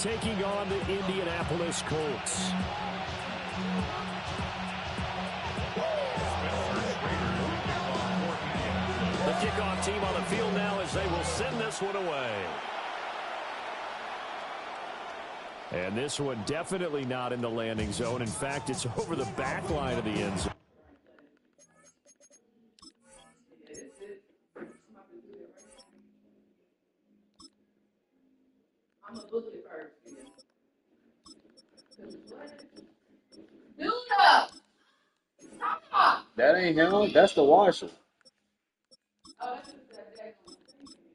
taking on the Indianapolis Colts. The kickoff team on the field now as they will send this one away. And this one definitely not in the landing zone. In fact, it's over the back line of the end zone. I'm a book it first. That ain't him. That's the washer. Oh, that's just that deck on the thing here.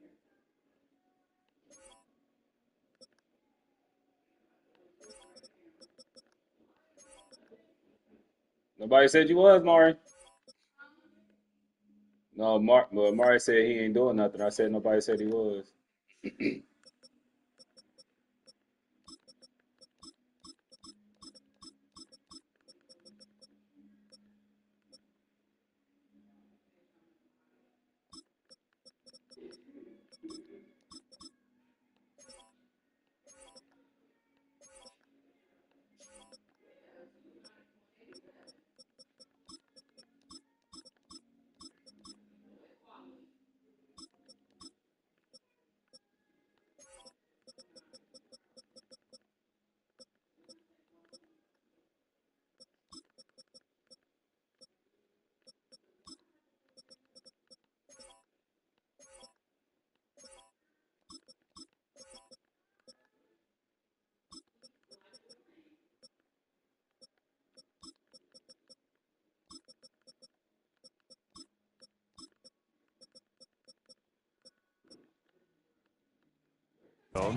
Nobody said you was, Mari. No, Mari said he ain't doing nothing. I said nobody said he was.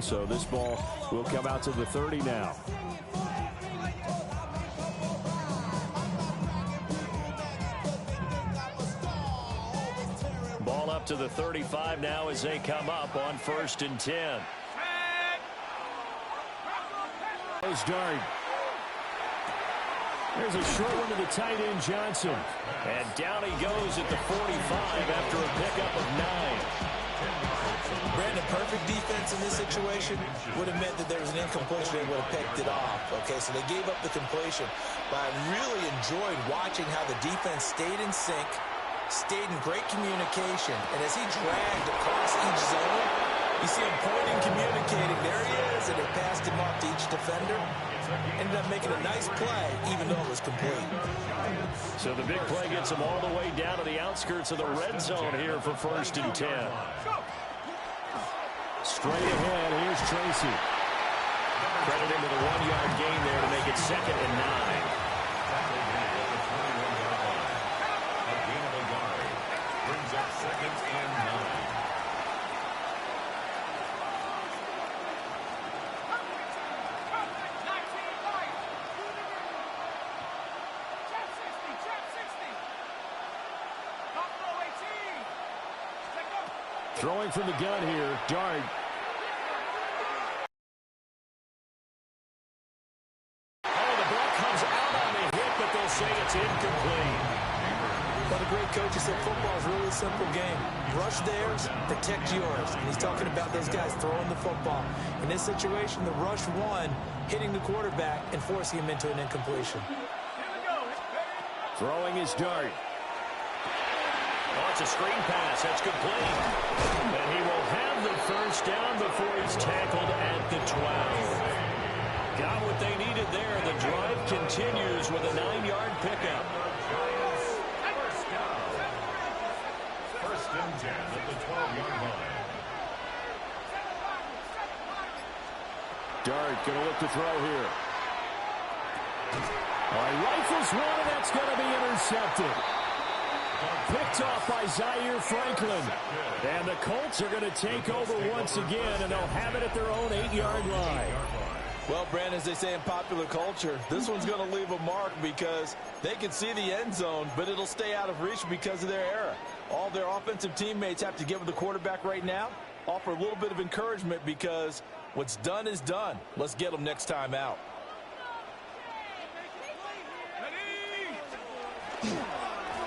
So this ball will come out to the 30 now. Ball up to the 35 now as they come up on 1st and 10. Goes Dart. There's a short one to the tight end, Johnson. And down he goes at the 45 after a pickup of 9. Brandon, perfect defense in this situation would have meant that there was an incompletion. They would have picked it off. Okay, so they gave up the completion. But I really enjoyed watching how the defense stayed in sync, stayed in great communication. And as he dragged across each zone, you see him pointing, communicating. There he is, and they passed him off to each defender. Ended up making a nice play, even though it was complete. So the big play gets him all the way down to the outskirts of the red zone here for 1st and 10. Straight ahead, here's Tracy. Credit him with a 1-yard gain there to make it 2nd and 9. A gain of a yard brings up 2nd and 9. Throwing from the gun here, Dart. Oh, the ball comes out on the hit, but they'll say it's incomplete. But a great coach, he said football is really a simple game. Rush theirs, protect yours. And he's talking about those guys throwing the football. In this situation, the rush won, hitting the quarterback and forcing him into an incompletion. Throwing his Dart. Oh, it's a screen pass. That's complete. And he will have the 1st down before he's tackled at the 12. Got what they needed there. The drive continues with a 9-yard pickup. 1st and 10 at the 12-yard line. Dart going to look to throw here. All right, rifles one, and that's going to be intercepted. Picked off by Zaire Franklin. And the Colts are going to take over once again, and they'll have it at their own 8-yard line. Well, Brandon, as they say in popular culture, this one's going to leave a mark because they can see the end zone, but it'll stay out of reach because of their error. All their offensive teammates have to get with the quarterback right now, offer a little bit of encouragement because what's done is done. Let's get them next time out.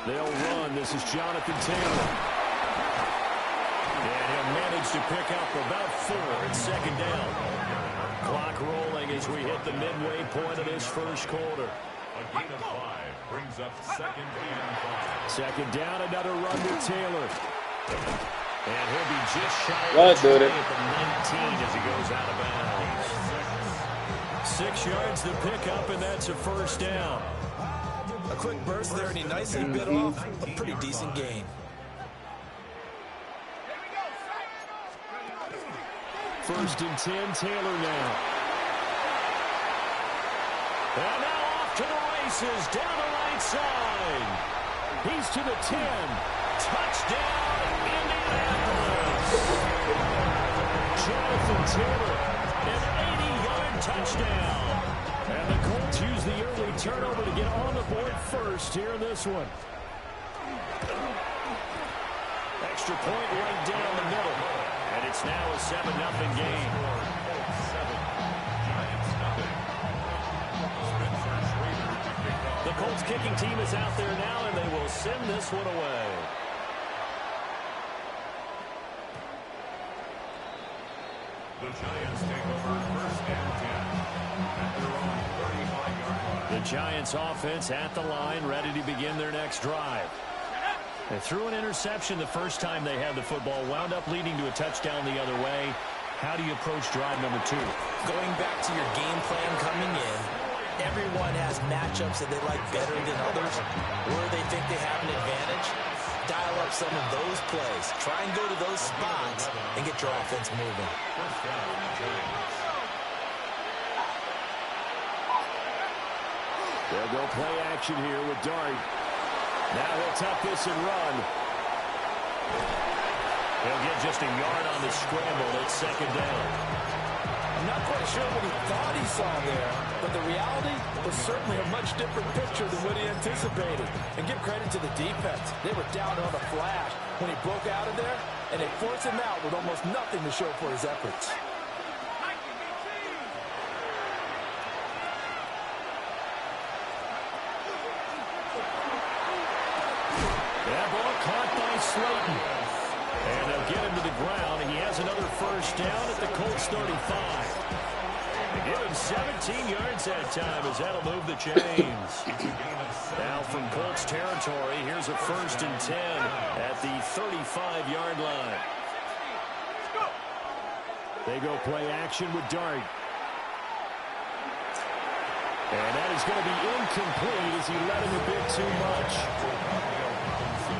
They'll run. This is Jonathan Taylor. And he'll manage to pick up about 4 at 2nd down. Clock as we hit the midway point of this first quarter. A gain of 5 brings up 2nd and 5. Second down, another run to Taylor. And he'll be just shy Let's do at it. the 19 as he goes out of bounds. 6 yards to pick up, and that's a first down. A quick burst there, and he nicely bit off a pretty decent gain. First and 10, Taylor now. And now off to the races, down the right side. He's to the 10. Touchdown, Indianapolis. Jonathan Taylor, an 80-yard touchdown. And the Colts use the early turnover to get on the board first here in this one. Extra point right down the middle. And it's now a 7-0 game. The Colts kicking team is out there now, and they will send this one away. The Giants take over 1st and 10 at their own 35-yard line. The Giants offense at the line, ready to begin their next drive. They threw an interception the first time they had the football, wound up leading to a touchdown the other way. How do you approach drive number 2? Going back to your game plan coming in, everyone has matchups that they like better than others, where they think they have an advantage. Dial up some of those plays. Try and go to those spots and get your offense moving. First down, Giants. They'll go play action here with Dart. Now he'll tuck this and run. He'll get just a yard on the scramble. It's second down. I'm not quite sure what he thought he saw there, but the reality was certainly a much different picture than what he anticipated. And give credit to the defense. They were down on a flash when he broke out of there, and they forced him out with almost nothing to show for his efforts. That ball caught by Slayton. And they'll get him to the ground. He has another first down at the Colts 35. They give him 17 yards that time as that'll move the chains. Now from Colts territory, here's a first and 10 at the 35-yard line. They go play action with Dart. And that is going to be incomplete as he let him a bit too much.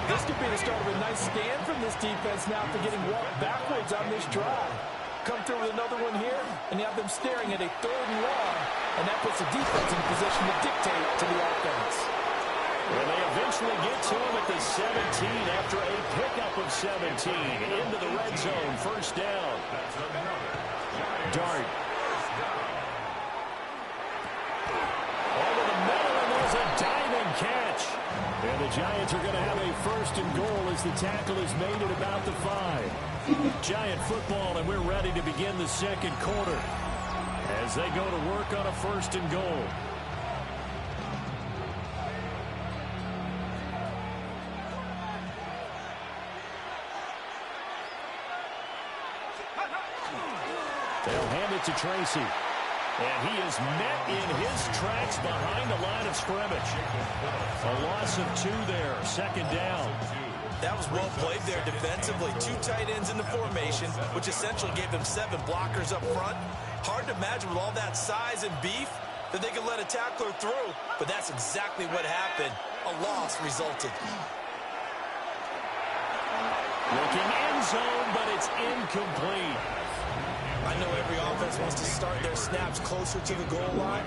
This could be the start of a nice stand from this defense now after getting walked backwards on this drive. Come through with another one here, and you have them staring at a 3rd and long, and that puts the defense in a position to dictate to the offense. Well, they eventually get to him at the 17 after a pickup of 17 into the red zone. First down. Dart. Over the middle, and there's a diving catch. And the Giants are going to have a first and goal as the tackle is made at about the 5. Giant football, and we're ready to begin the second quarter as they go to work on a first and goal. They'll hand it to Tracy. And he is met in his tracks behind the line of scrimmage. A loss of 2 there, second down. That was well played there defensively. 2 tight ends in the formation, which essentially gave them 7 blockers up front. Hard to imagine with all that size and beef that they could let a tackler through, but that's exactly what happened. A loss resulted. Looking end zone, but it's incomplete. I know every offense wants to start their snaps closer to the goal line,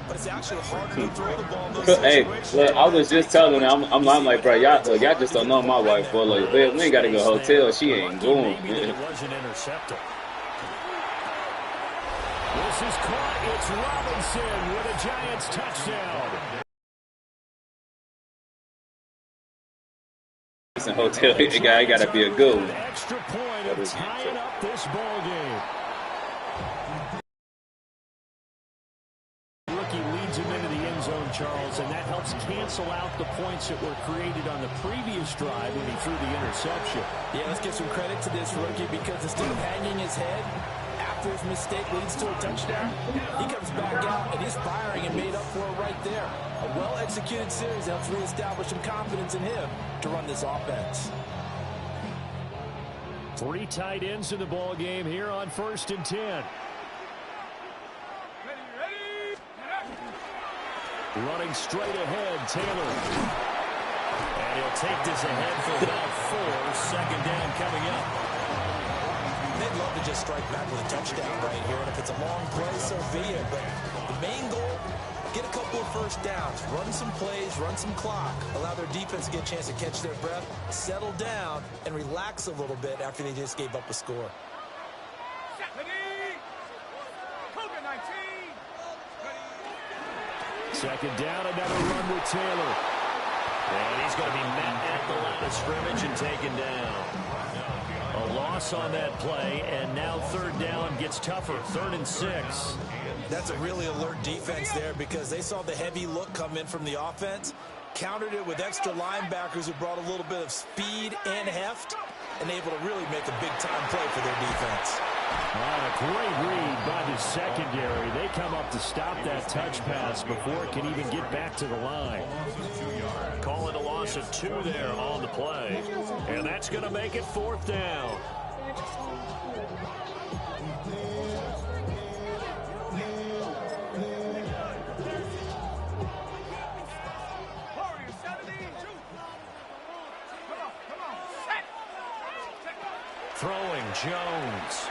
but it's actually harder to throw the ball in those situations. Hey, look, I was just telling them, I'm like, bro, y'all just don't know my wife, boy. Like, we ain't got to go hotel. She ain't going. Maybe it wasn't intercepted. This is caught. It's Robinson with a Giants touchdown. It's a hotel. The guy got to be a good one. Extra point of tying up this ball game. Rookie leads him into the end zone, Charles, and that helps cancel out the points that were created on the previous drive when he threw the interception. Yeah, let's give some credit to this rookie because instead of hanging his head after his mistake leads to a touchdown, he comes back out and he's firing and made up for it right there. A well-executed series helps reestablish some confidence in him to run this offense. 3 tight ends in the ball game here on 1st and 10. Running straight ahead, Taylor. And he'll take this ahead for about 4. 2nd down coming up. They'd love to just strike back with a touchdown right here. And if it's a long play, so be it. But the main goal, get a couple of first downs. Run some plays, run some clock. Allow their defense to get a chance to catch their breath, settle down, and relax a little bit after they just gave up a score. Second down, another run with Taylor. And he's going to be met at the line of scrimmage and taken down. A loss on that play, and now 3rd down gets tougher. 3rd and 6. That's a really alert defense there because they saw the heavy look come in from the offense, countered it with extra linebackers who brought a little bit of speed and heft, and able to really make a big-time play for their defense. A great read by the secondary. They come up to stop that touch pass before it can even get back to the line. Call it a loss of 2 there on the play. And that's going to make it 4th down. Throwing Jones.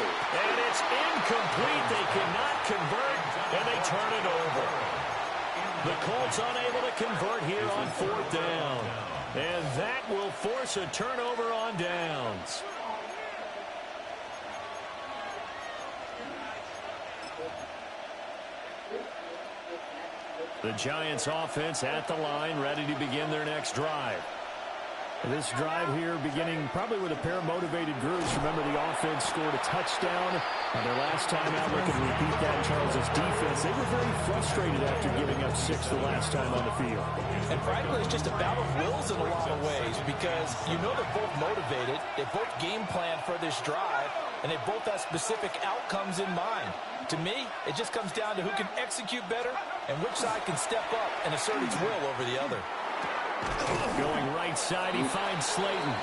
And it's incomplete. They cannot convert, and they turn it over. The Colts unable to convert here on 4th down. And that will force a turnover on downs. The Giants offense at the line, ready to begin their next drive. This drive here beginning probably with a pair of motivated groups. Remember, the offense scored a touchdown on their last time out. Looking to repeat that. Charles' defense, they were very frustrated after giving up 6 the last time on the field. And frankly, it's just a battle of wills in a lot of ways because you know they're both motivated. They both game plan for this drive, and they both have specific outcomes in mind. To me, it just comes down to who can execute better and which side can step up and assert its will over the other. Going right side, he finds Slayton.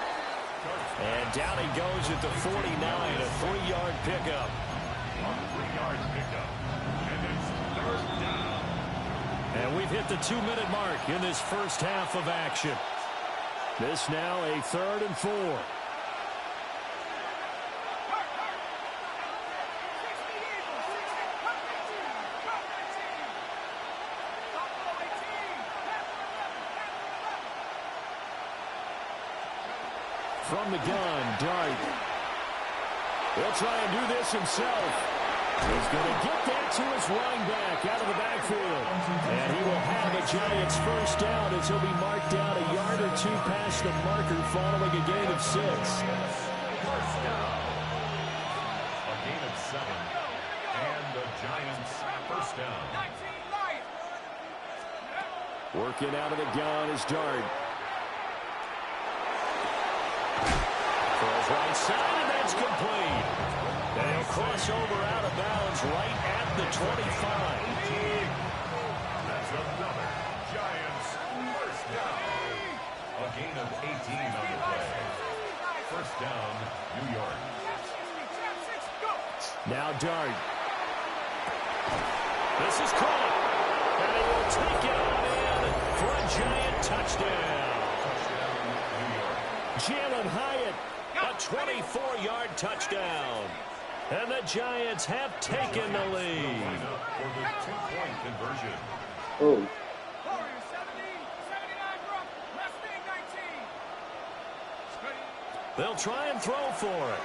And down he goes at the 49, a 3-yard pickup. 3-yard pickup. And it's 3rd down. And we've hit the 2-minute mark in this first half of action. This now a 3rd and 4. From the gun, Dart. He'll try and do this himself. He's going to get that to his running back out of the backfield. And he will have a Giants first down as he'll be marked down a yard or 2 past the marker following a gain of 6. First down. A gain of 7. And the Giants first down. Working out of the gun is Dart. Throws right side, and that's complete. And he'll cross over out of bounds right at the 25. That's another Giants first down. A gain of 18 on the play. First down, New York. Now Dart. This is caught. And he will take it on in for a Giant touchdown. Jalen Hyatt, a 24-yard touchdown. And the Giants have taken the lead. For the 2-point conversion. Oh. They'll try and throw for it.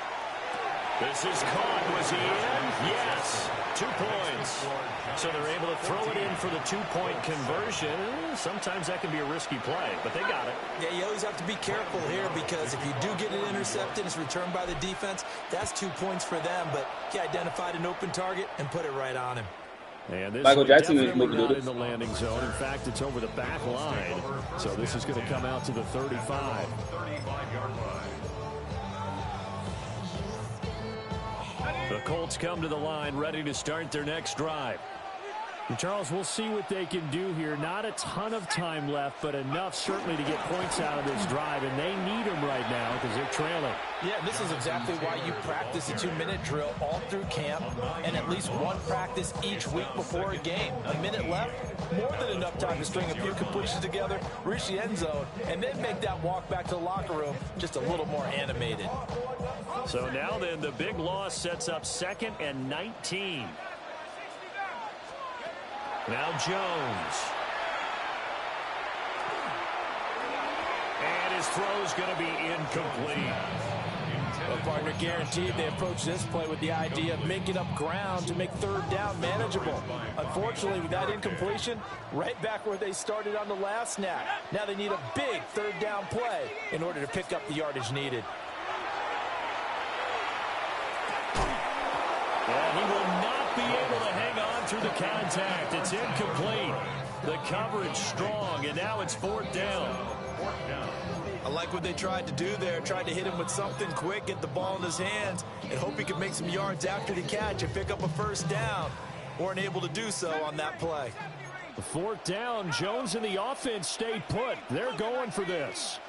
This is caught. Was he in? Yes. 2 points. So they're able to throw it in for the 2-point conversion. Sometimes that can be a risky play, but they got it. Yeah, you always have to be careful here because if you do get it intercepted, it's returned by the defense, that's 2 points for them. But he identified an open target and put it right on him. And this Michael is Jackson is definitely moving to not this. in the landing zone. In fact, it's over the back line. So this is going to come out to the 35. 35-yard line. Colts come to the line, ready to start their next drive. And Charles, we'll see what they can do here. Not a ton of time left, but enough certainly to get points out of this drive, and they need them right now because they're trailing. Yeah, this is exactly why you practice a 2-minute drill all through camp and at least one practice each week before a game. A minute left, more than enough time to string a few completions together, reach the end zone, and then make that walk back to the locker room just a little more animated. So now then, the big loss sets up 2nd and 19. Now Jones. And his throw's going to be incomplete. Well, partner, guaranteed they approach this play with the idea of making up ground to make 3rd down manageable. Unfortunately, with that incompletion, right back where they started on the last snap. Now they need a big 3rd down play in order to pick up the yardage needed. And he will not be able to hang on through the contact. It's incomplete. The coverage strong, and now it's 4th down. I like what they tried to do there. Tried to hit him with something quick, get the ball in his hands, and hope he could make some yards after the catch and pick up a 1st down. Weren't able to do so on that play. The 4th down, Jones and the offense stayed put. They're going for this.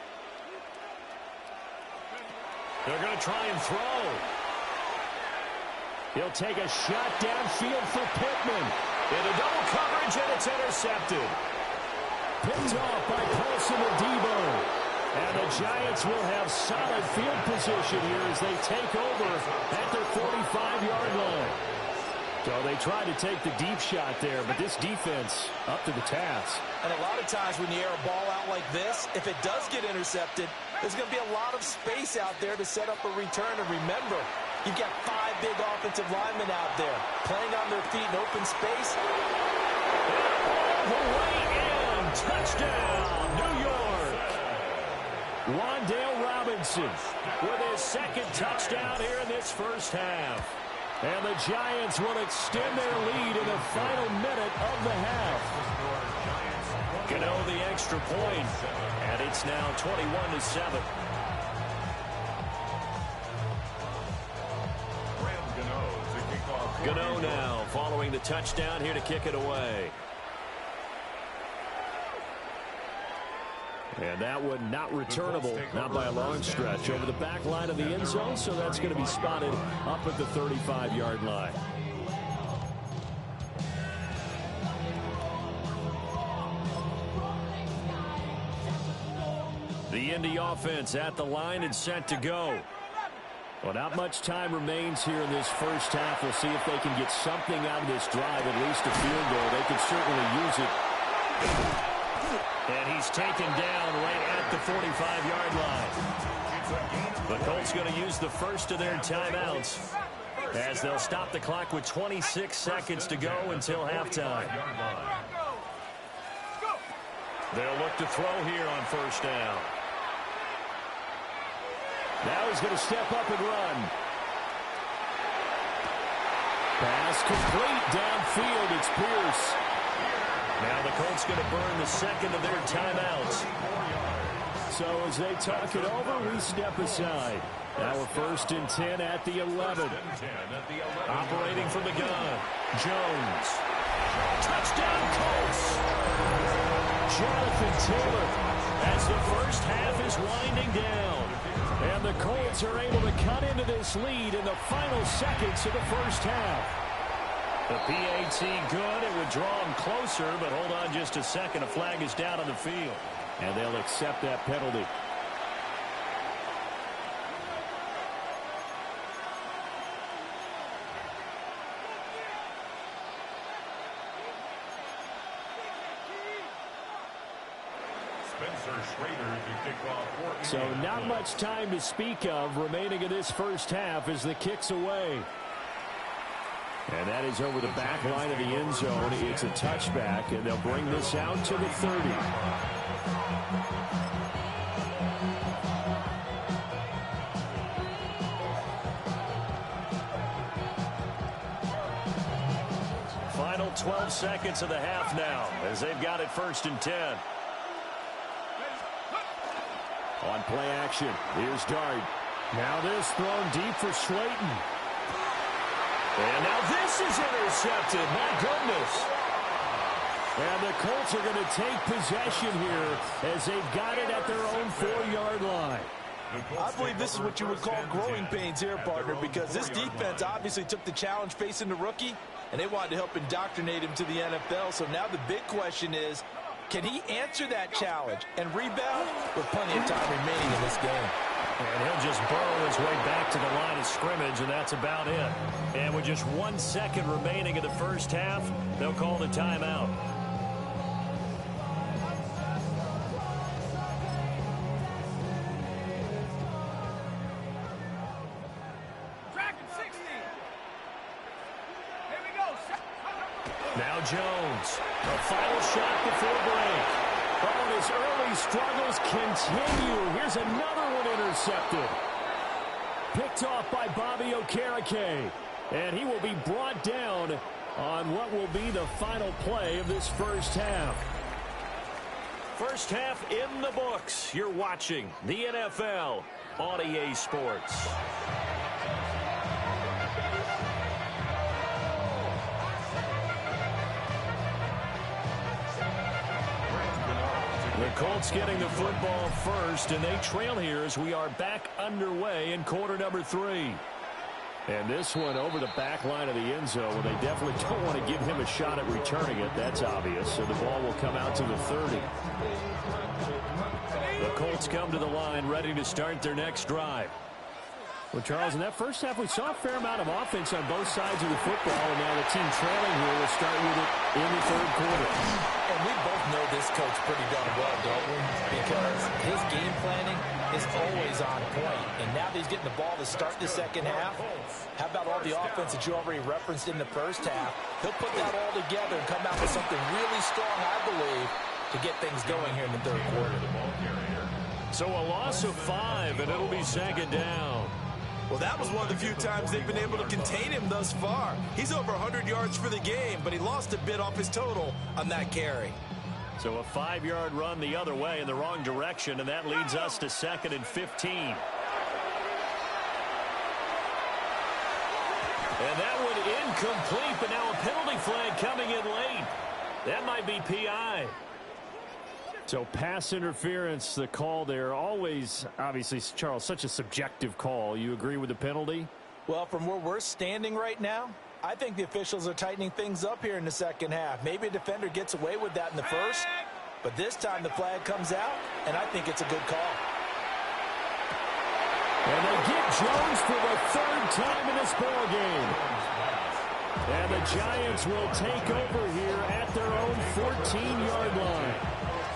They're going to try and throw. He'll take a shot downfield for Pittman. Into double coverage, and it's intercepted. Picked off by Paulson Adebo. And the Giants will have solid field position here as they take over at their 45-yard line. So they tried to take the deep shot there, but this defense up to the task. And a lot of times when you air a ball out like this, if it does get intercepted, there's going to be a lot of space out there to set up a return. And remember, you've got 5 big offensive linemen out there playing on their feet in open space. All the way in. Touchdown, New York. Wan'Dale Robinson With his 2nd touchdown here in this first half. And the Giants will extend their lead in the final minute of the half. Gano the extra point, and it's now 21-7. Gano now following the touchdown here to kick it away. And that one not returnable, not by a long stretch, over the back line of the end zone, so that's going to be spotted up at the 35-yard line. The Indy offense at the line and set to go. Well, not much time remains here in this first half. We'll see if they can get something out of this drive, at least a field goal. They could certainly use it. And he's taken down right at the 45-yard line. The Colts going to use the first of their timeouts as they'll stop the clock with 26 seconds to go until halftime. They'll look to throw here on 1st down. Now he's going to step up and run. Pass complete downfield. It's Pierce. Now the Colts going to burn the 2nd of their timeouts. So as they talk it over, we step aside. Now we're 1st and 10 at the 11. Operating from the gun, Jones. Touchdown Colts! Jonathan Taylor As the first half is winding down. And the Colts are able to cut into this lead in the final seconds of the first half. The PAT good. It would draw them closer, but hold on just a second. A flag is down on the field. And they'll accept that penalty. So not much time to speak of remaining in this first half as the kick's away. And that is over the back line of the end zone. It's a touchback, and they'll bring this out to the 30. Final 12 seconds of the half now as they've got it 1st and 10. On play action, here's Dart. Now this thrown deep for Slayton. And now this is intercepted. My goodness. And the Colts are going to take possession here as they've got it at their own 4-yard line. I believe this is what you would call growing pains here, partner, because this defense obviously took the challenge facing the rookie, and they wanted to help indoctrinate him to the NFL. So now the big question is, can he answer that challenge and rebound with plenty of time remaining in this game? And he'll just burrow his way back to the line of scrimmage, and that's about it. And with just 1 second remaining in the first half, they'll call the timeout. Now Jones, a final shot before break. Oh, and his early struggles continue. Here's another one intercepted. Picked off by Bobby Okereke. And he will be brought down on what will be the final play of this first half. First half in the books. You're watching the NFL on EA Sports. The Colts getting the football first, and they trail here as we are back underway in quarter number 3. And this one over the back line of the end zone, where they definitely don't want to give him a shot at returning it. That's obvious. So the ball will come out to the 30. The Colts come to the line, ready to start their next drive. Well, Charles, in that first half, we saw a fair amount of offense on both sides of the football, and now the team trailing here will start with it in the third quarter. And we both know this coach pretty darn well, don't we? Because his game planning is always on point. And now that he's getting the ball to start the second half, how about all the offense that you already referenced in the first half? He'll put that all together and come out with something really strong, I believe, to get things going here in the third quarter. So a loss of 5, and it'll be second down. Well, that was one of the few times they've been able to contain him thus far. He's over 100 yards for the game, but he lost a bit off his total on that carry. So a 5-yard run the other way in the wrong direction, and that leads us to 2nd and 15. And that one incomplete, but now a penalty flag coming in late. That might be PI. So pass interference, the call there. Always, obviously, Charles, such a subjective call. You agree with the penalty? Well, from where we're standing right now, I think the officials are tightening things up here in the second half. Maybe a defender gets away with that in the first, but this time the flag comes out, and I think it's a good call. And they get Jones for the 3rd time in this ball game. And the Giants will take over here at their own 14-yard line.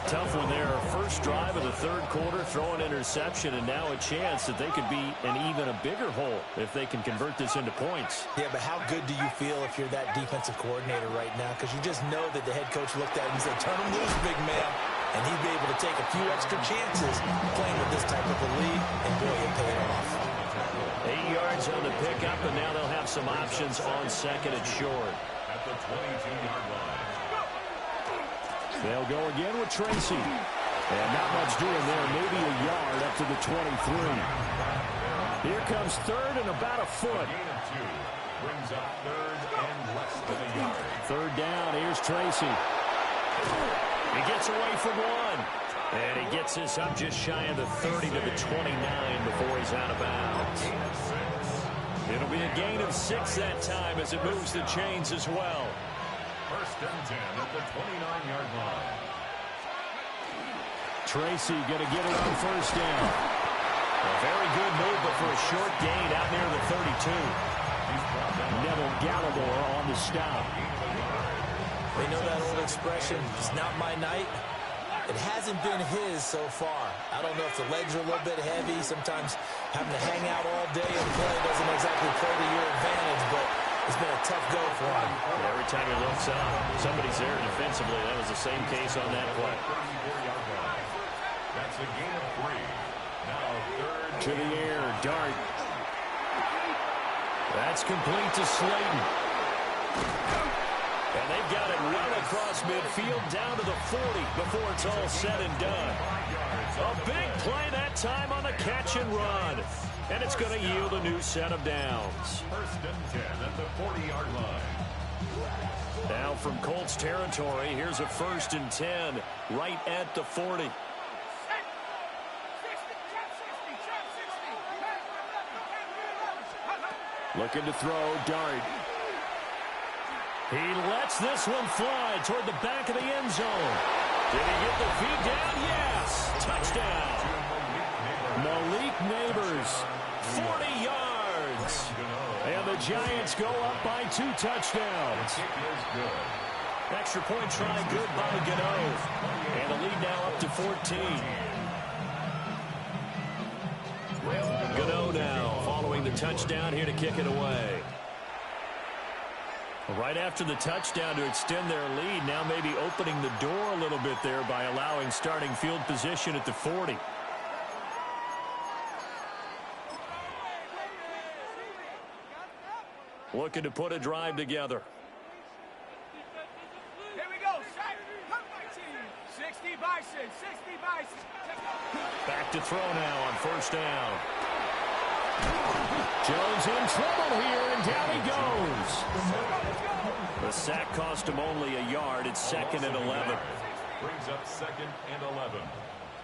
Tough one there. First drive of the third quarter, throw an interception, and now a chance that they could be in even a bigger hole if they can convert this into points. Yeah, but how good do you feel if you're that defensive coordinator right now? Because you just know that the head coach looked at him and said, turn him loose, big man. And he'd be able to take a few extra chances playing with this type of a lead, and boy, it paid off. 8 yards on the pickup, and now they'll have some options on second and short. At the 22-yard line. They'll go again with Tracy. And not much doing there. Maybe a yard up to the 23. Here comes 3rd and about a foot. Gain of 2 brings up 3rd and less than a yard. 3rd down. Here's Tracy. He gets away from 1. And he gets this up just shy of the 30 to the 29 before he's out of bounds. It'll be a gain of 6 that time as it moves the chains as well. 1st and 10 at the 29-yard line. Tracy going to get it on 1st down. A very good move, but for a short gain out near the 32. Neville Gallimore on the stop. They know that old expression, it's not my night. It hasn't been his so far. I don't know if the legs are a little bit heavy. Sometimes having to hang out all day and play doesn't exactly play to your advantage, but it's been a tough go for him. Every time he looks up, somebody's there defensively. That was the same case on that play. That's a gain of 3. Now 3rd. To the air, Dart. That's complete to Slayton. And they've got it well across midfield down to the 40 before it's all said and done. A big play that time on the catch and run. And it's going to yield a new set of downs. 1st and 10 at the 40-yard line. Now from Colts territory, here's a 1st and 10 right at the 40. Looking to throw, Dart. He lets this one fly toward the back of the end zone. Did he get the feet down? Yes. Touchdown. Malik Neighbors, 40 yards. And the Giants go up by 2 touchdowns. Extra point try good by Gano. And the lead now up to 14. Gano now following the touchdown here to kick it away. Right after the touchdown to extend their lead, now maybe opening the door a little bit there by allowing starting field position at the 40. Looking to put a drive together. Here we go. 60 Bison. 60 Bison. Back to throw now on 1st down. Jones in trouble here, and down he goes. The sack cost him only a yard. It's 2nd and 11. Brings up 2nd and 11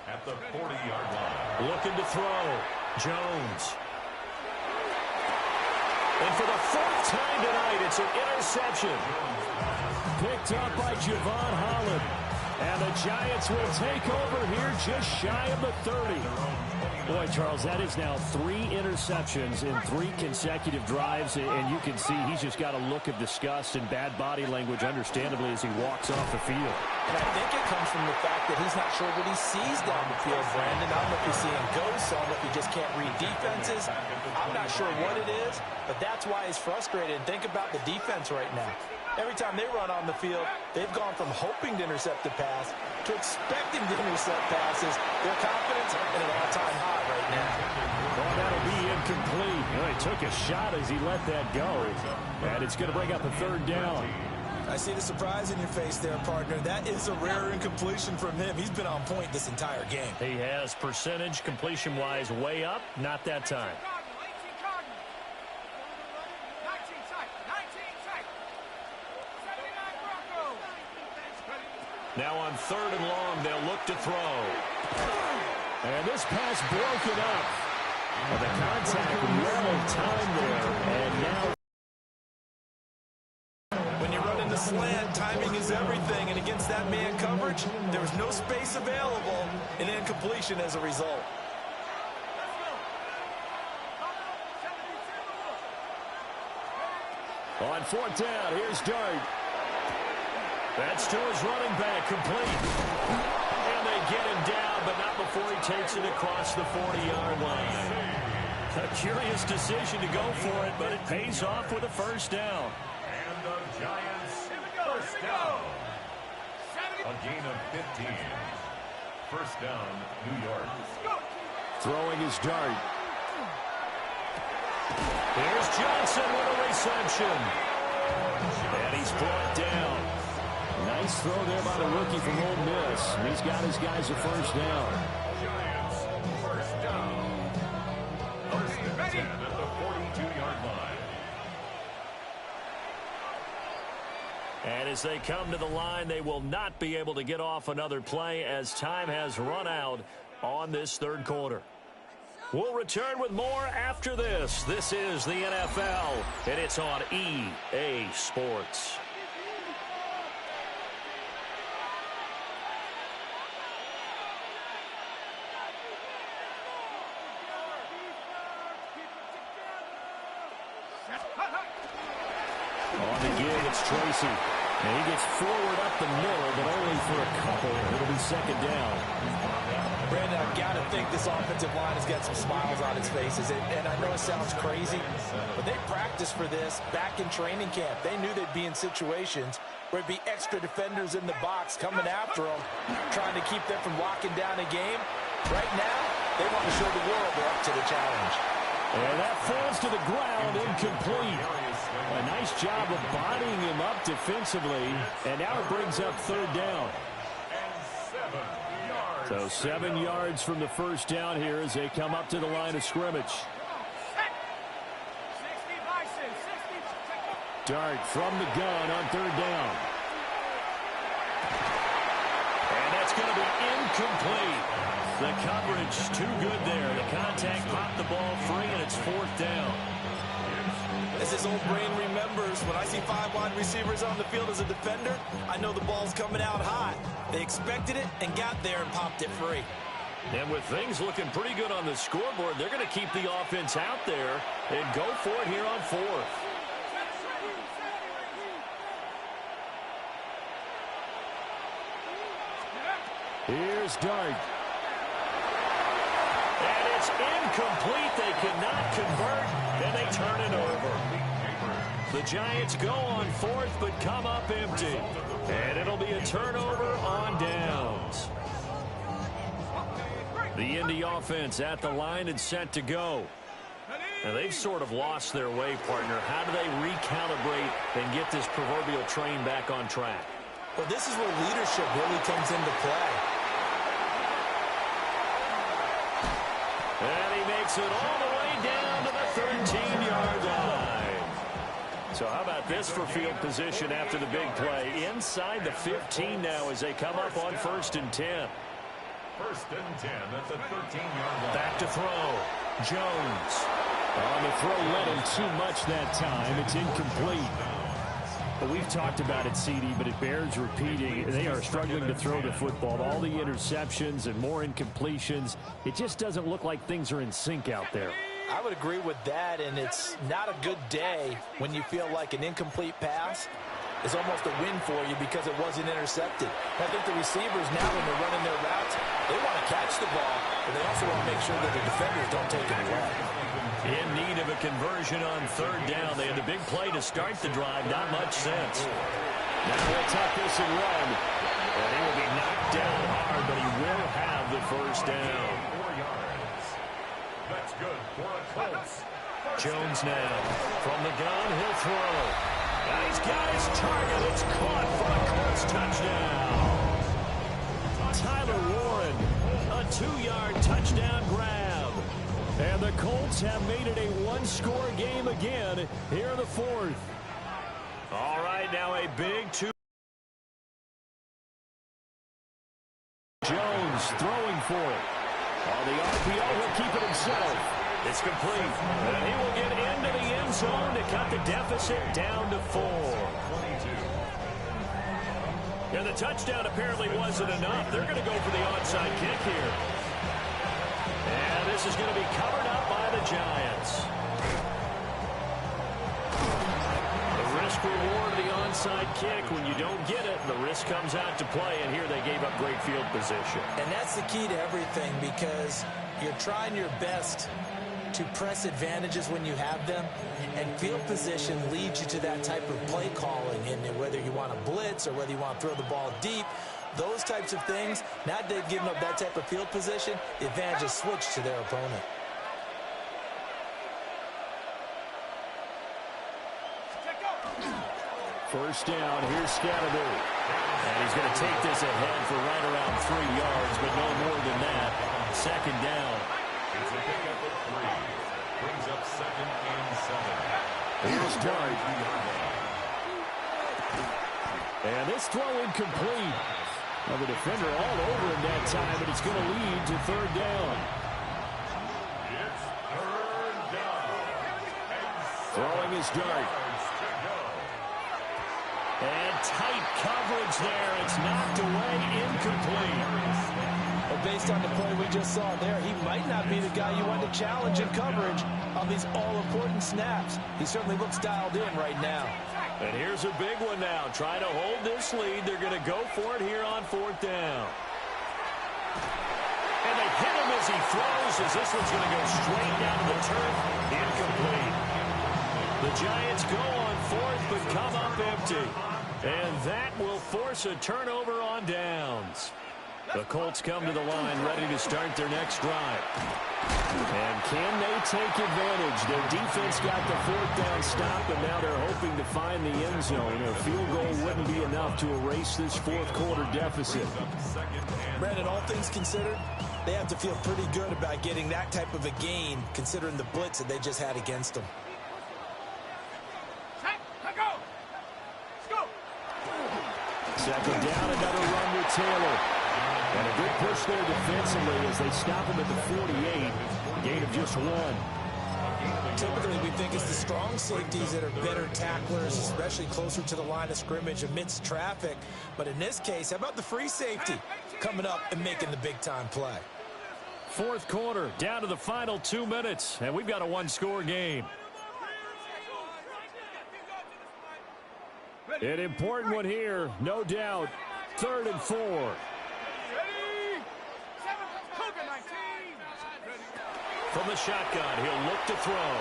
at the 40-yard line. Looking to throw. Jones. And for the 4th time tonight, it's an interception. Picked up by Javon Holland. And the Giants will take over here just shy of the 30. Boy, Charles, that is now 3 interceptions in 3 consecutive drives, and you can see he's just got a look of disgust and bad body language, understandably, as he walks off the field. And I think it comes from the fact that he's not sure what he sees down the field, Brandon. I don't know if he's seeing ghosts. I don't know if he just can't read defenses. I'm not sure what it is, but that's why he's frustrated. And think about the defense right now. Every time they run on the field, they've gone from hoping to intercept a pass to expecting to intercept passes. Their confidence at an all-time high right now. Well, that'll be incomplete. Well, he took a shot as he let that go. And it's going to bring up a 3rd down. I see the surprise in your face there, partner. That is a rare incompletion from him. He's been on point this entire game. He has percentage completion-wise way up. Not that time. Now on 3rd and long, they'll look to throw. And this pass broken up. Well, the contact well in time there. And now when you run in the slant, timing is everything. And against that man coverage, there was no space available. And incompletion as a result. On 4th down, here's Dart. That's to his running back, complete. And they get him down, but not before he takes it across the 40-yard line. A curious decision to go for it, but it pays off with a 1st down. And the Giants, 1st down. A gain of 15. 1st down, New York. Throwing his Dart. Here's Johnson with a reception. And he's brought down. Nice throw there by the rookie from Ole Miss. And he's got his guys a 1st down. Giants, 1st down. 1st and 10 at the 42-yard line. And as they come to the line, they will not be able to get off another play as time has run out on this 3rd quarter. We'll return with more after this. This is the NFL, and it's on EA Sports. On the give, it's Tracy. And he gets forward up the middle, but only for a couple. It'll be 2nd down. Brandon, I've got to think this offensive line has got some smiles on its faces. And I know it sounds crazy, but they practiced for this back in training camp. They knew they'd be in situations where it'd be extra defenders in the box coming after them, trying to keep them from locking down a game. Right now, they want to show the world they're up to the challenge. And that falls to the ground, incomplete. A nice job of bodying him up defensively. And now it brings up 3rd down. So 7 yards from the 1st down here as they come up to the line of scrimmage. Dart from the gun on third down. And that's going to be incomplete. The coverage too good there. The contact popped the ball free, and it's fourth down. As his old brain remembers, when I see 5 wide receivers on the field as a defender, I know the ball's coming out hot. They expected it and got there and popped it free. And with things looking pretty good on the scoreboard, they're going to keep the offense out there and go for it here on fourth. Here's Dart. And it's incomplete. They cannot convert, and they turn it over. The Giants go on fourth, but come up empty. And it'll be a turnover on downs. The Indy offense at the line and set to go. And they've sort of lost their way, partner. How do they recalibrate and get this proverbial train back on track? Well, this is where leadership really comes into play. And he makes it all the way down to the 13-yard line. So how about this for field position after the big play? Inside the 15 now as they come up on 1st and 10. 1st and 10 at the 13-yard line. Back to throw. Jones. On the throw, led him too much that time. It's incomplete. But we've talked about it, CD, but it bears repeating. They are struggling to throw the football. All the interceptions and more incompletions. It just doesn't look like things are in sync out there. I would agree with that, and it's not a good day when you feel like an incomplete pass is almost a win for you because it wasn't intercepted. I think the receivers now, when they're running their routes, they want to catch the ball, but they also want to make sure that the defenders don't take it away. In need of a conversion on 3rd down. They had the big play to start the drive. Not much sense. Now they'll tuck this and run. And he will be knocked down hard, but he will have the 1st down. 4 yards. That's good for a Colts. Jones now from the gun. He'll throw. Now he's got his target. It's caught for a Colts touchdown. Tyler Warren, a 2-yard touchdown grab. And the Colts have made it a one-score game again here in the 4th. All right, now a big 2. Jones throwing for it. On the RPO, he'll keep it himself. It's complete. And he will get into the end zone to cut the deficit down to 4. And the touchdown apparently wasn't enough. They're going to go for the onside kick here. And this is going to be covered up by the Giants. The risk-reward of the onside kick, when you don't get it, the risk comes out to play, and here they gave up great field position. And that's the key to everything, because you're trying your best to press advantages when you have them, and field position leads you to that type of play calling, and whether you want to blitz or whether you want to throw the ball deep, those types of things, now that they've given up that type of field position, the advantage is switched to their opponent. First down, here's Scatterby. And he's going to take this ahead for right around 3 yards, but no more than that. 2nd down. It's a pickup of 3. Brings up 2nd and 7. Here's Dart. And this throw incomplete. Well, the defender all over him that time, but it's going to lead to 3rd down. It's 3rd down. Throwing his Dart. And tight coverage there. It's knocked away, incomplete. But based on the play we just saw there, he might not be the guy you want to challenge in coverage on these all-important snaps. He certainly looks dialed in right now. And here's a big one now. Trying to hold this lead. They're going to go for it here on 4th down. And they hit him as he throws, as this one's going to go straight down to the turf. Incomplete. The Giants go on 4th, but come up empty. And that will force a turnover on downs. The Colts come to the line ready to start their next drive. And can they take advantage? Their defense got the 4th down stop, and now they're hoping to find the end zone. A field goal wouldn't be enough to erase this 4th quarter deficit. Brandon, all things considered, they have to feel pretty good about getting that type of a gain, considering the blitz that they just had against them. Go! Second down, another run with Taylor. And a good push there defensively as they stop him at the 48. Gain of just 1. Typically, we think it's the strong safeties that are better tacklers, especially closer to the line of scrimmage amidst traffic. But in this case, how about the free safety coming up and making the big-time play? Fourth quarter, down to the final 2 minutes, and we've got a one-score game. An important one here, no doubt. 3rd and 4. From the shotgun, he'll look to throw.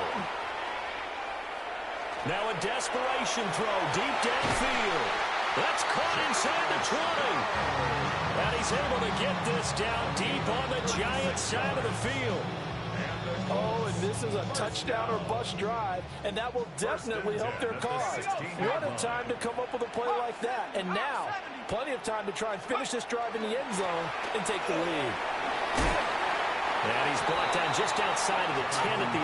Now a desperation throw deep downfield. That's caught inside the 20. And he's able to get this down deep on the Giants side of the field. Oh, and this is a touchdown or bust drive, and that will definitely help their cause. What a time to come up with a play like that. And now, plenty of time to try and finish this drive in the end zone and take the lead. And he's brought down just outside of the 10 at the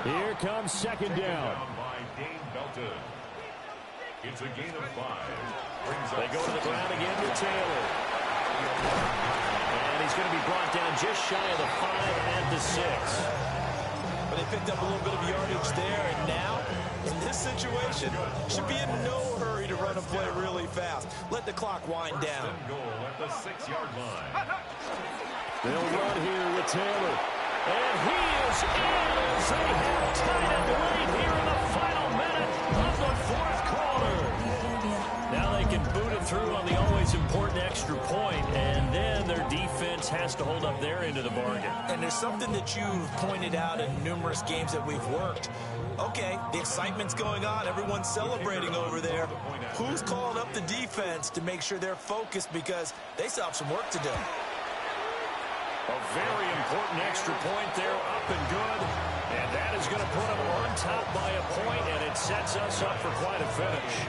11. Here comes second down. By Dane Belton. It's a gain of 5. They go to the ground again with Taylor. And he's going to be brought down just shy of the 5 and the 6. But they picked up a little bit of yardage there, and now, in this situation, should be in no hurry to run a play really fast. Let the clock wind down. Goal at the 6-yard line. They'll run here with Taylor. And he is in as they have tied it late here in the final minute of the fourth quarter. Now they can boot it through on the always important extra point, and then their defense has to hold up their end of the bargain. And there's something that you've pointed out in numerous games that we've worked. Okay, the excitement's going on. Everyone's celebrating over there. Who's calling up the defense to make sure they're focused because they still have some work to do? A very important extra point there, up and good. And that is going to put them on top by a point, and it sets us up for quite a finish.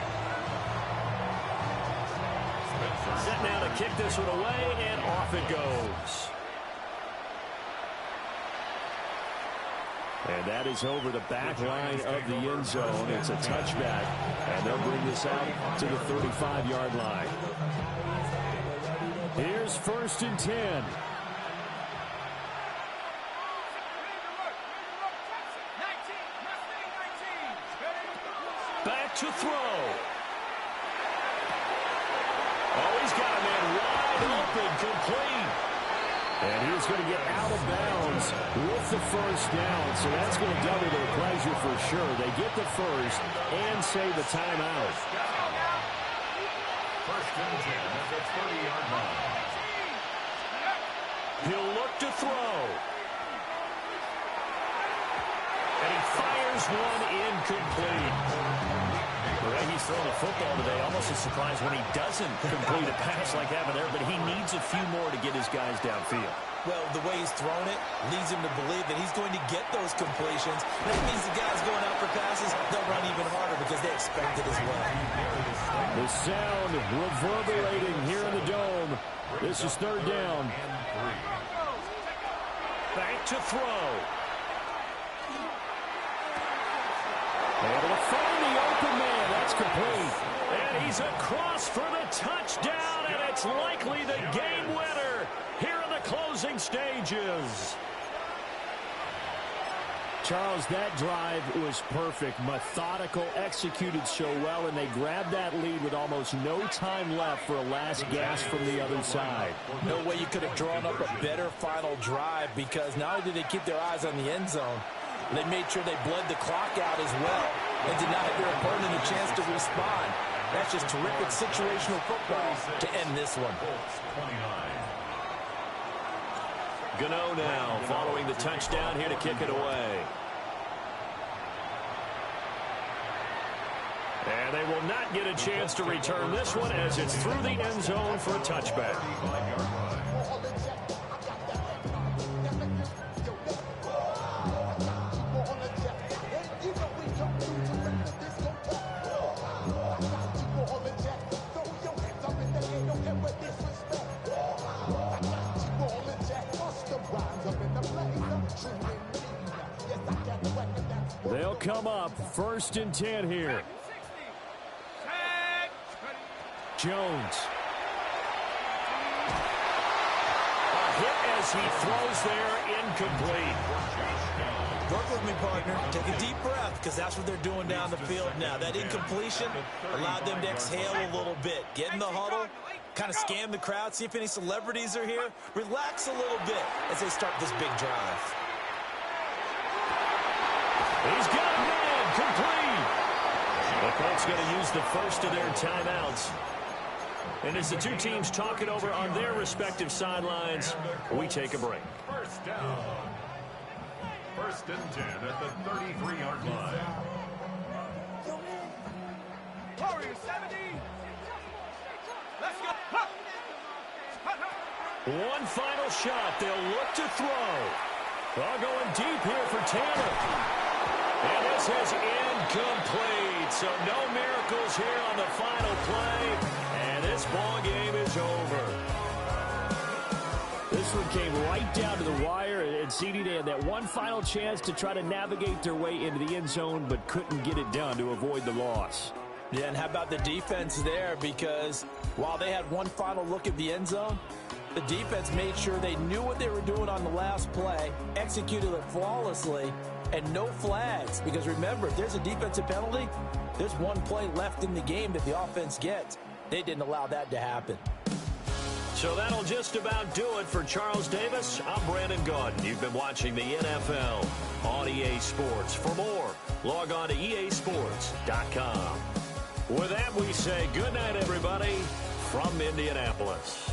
Set now to kick this one away, and off it goes. And that is over the back line of the end zone. It's a touchback, and they'll bring this out to the 35-yard line. Here's 1st and 10. Back to throw. Oh, he's got a man wide open, complete. And he's going to get out of bounds with the first down. So that's going to double their pleasure for sure. They get the first and save the timeout. 1st and 10 at the 30-yard line. He'll look to throw. And he fires one incomplete. The way he's throwing the football today, almost a surprise when he doesn't complete a pass like that there, but he needs a few more to get his guys downfield. Well, the way he's thrown it leads him to believe that he's going to get those completions. That means the guys going out for passes, they'll run even harder because they expect it as well. The sound reverberating here in the dome. This is 3rd down. Back to throw. Able to find the open man. That's complete. And he's across for the touchdown, and it's likely the game winner here in the closing stages. Charles, that drive was perfect. Methodical, executed so well, and they grabbed that lead with almost no time left for a last gasp from the other side. No way you could have drawn up a better final drive because not only did they keep their eyes on the end zone, they made sure they bled the clock out as well and denied their opponent a chance to respond. That's just terrific situational football to end this one. Gano now following the touchdown here to kick it away. And they will not get a chance to return this one as it's through the end zone for a touchback. They'll come up 1st and 10 here. Jones. A hit as he throws there, incomplete. Work with me, partner. Take a deep breath, because that's what they're doing down the field now. That incompletion allowed them to exhale a little bit. Get in the huddle, kind of scan the crowd, see if any celebrities are here. Relax a little bit as they start this big drive. He's got a man, complete. The Colts going to use the first of their timeouts. And as the two teams talk it over on their respective sidelines, we take a break. First down. First and 10 at the 33-yard line. Warriors 70. Let's go. One final shot. They'll look to throw. All going deep here for Tanner. And this is incomplete. So no miracles here on the final play. And this ball game is over. This one came right down to the wire, and CD, they had that one final chance to try to navigate their way into the end zone, but couldn't get it done to avoid the loss. Yeah, and how about the defense there? Because while they had one final look at the end zone, the defense made sure they knew what they were doing on the last play, executed it flawlessly, and no flags. Because remember, if there's a defensive penalty, there's one play left in the game that the offense gets. They didn't allow that to happen. So that'll just about do it for Charles Davis. I'm Brandon Gaudin. You've been watching the NFL on EA Sports. For more, log on to easports.com. With that, we say good night, everybody, from Indianapolis.